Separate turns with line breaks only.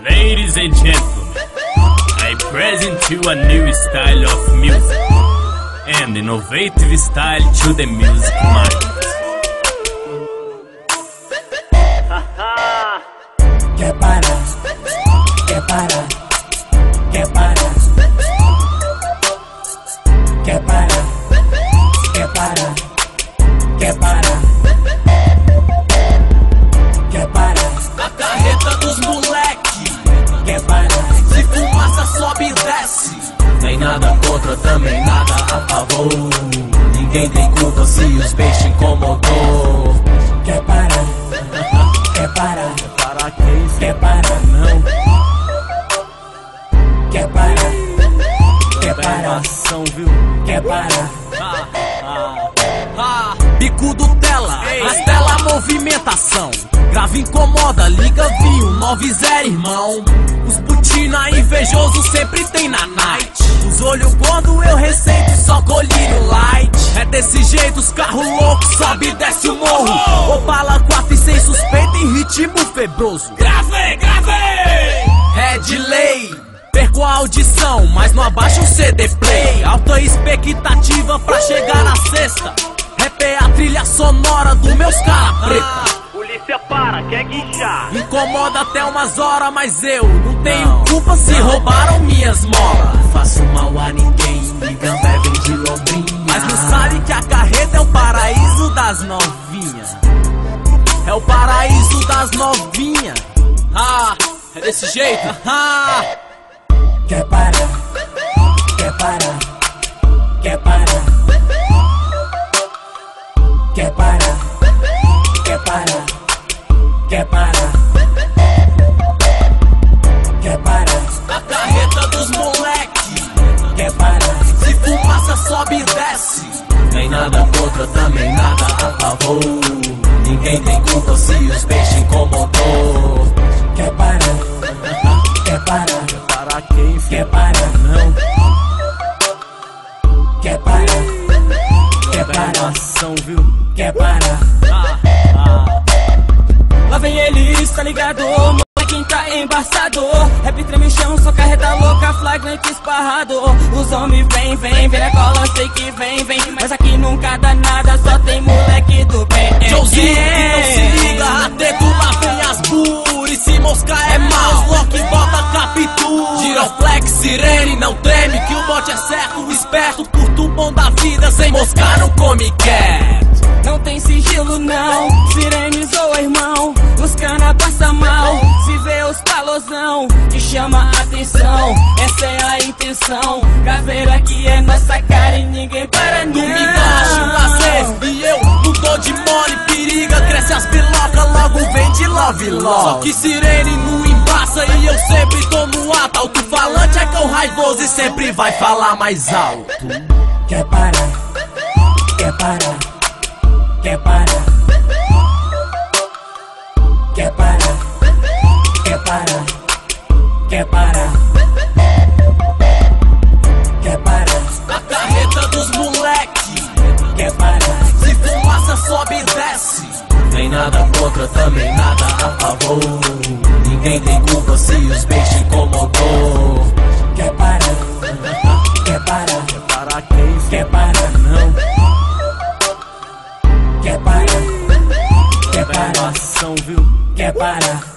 Ladies and gentlemen, I present you a new style of music and innovative style to the music market.
Que para, que para, que para, que para, que para, que para, que para.
A carreta dos moleque,
Que para,
se fumaça sobe e desce. Nem nada contra, também nada a favor. Ninguém tem culpa se os peixes incomodou.
que para, que para,
Para quem
que para,
não
que para, que para,
ação, viu?
que para.
Bicudo tela, Astela movimentação. Grave incomoda, liga vinho, 90 irmão. Os butina invejoso sempre tem na night. Os olhos quando eu receito só colírio light. É desse jeito os carros loucos sobe e desce o morro. Opala 4 e 6 suspeita em ritmo febroso.
Grave, grave!
É de lei, perco a audição, mas não abaixa o CD play. Alta expectativa pra chegar na sexta. Rap é a trilha sonora dos meus cara preta.
Polícia para, quer guinchar.
Incomoda até umas horas, mas eu não tenho culpa se roubaram minhas molas.
Faço mal a ninguém, me gambé vem de lombrinha.
Mas não sabe que a carreta é o paraíso das novinhas. É o paraíso das novinhas. É desse jeito?
Que para, que para, que para, que para, que para, que para, que para,
A carreta dos moleque,
que para,
se fumaça sobe e desce. Nem nada contra, também nada a favor. Ninguém tem culpa se os peixes incomodou.
que para, que para,
Para quem
que para,
não
que para, que para,
ação, viu?
que para.
Lá vem eles, tá ligado? Molequinho tá embaçado. Rap treme chão, só carreta louca, flagrante esparrado. Os homens vem, vem, vem na cola, sei que vem, vem. Mas aqui nunca dá nada, só tem moleque do bem.
Showzinho que não se liga, atento lá vem as buri. Se moscar é mal, lock bota captura. Giroflex, sirene, não treme que o bote é certo. Esperto, curto o bom da vida, sem moscar não come cat.
Não tem sigilo não, sirene zoa irmão. Os cana passa mal, se vê os calosão que chama a atenção, essa é a intenção. Caveira aqui é nossa cara e ninguém para não.
Domingo acho vocês e eu não tô de mole. Periga, cresce as pilocas, logo vem de love love. Só que sirene não embaça e eu sempre tô no alto. Alto-falante é cão raivoso e sempre vai falar mais alto.
Que para, que para, que para, que para, que para, que para, que para,
A carreta dos moleque,
que para,
se fumaça sobe e desce. Nem nada contra, também nada a favor. Ninguém tem culpa se os peixes incomodou.
que para, que para,
Para quem
que para,
não
que para, que para,
ação, viu?
que para.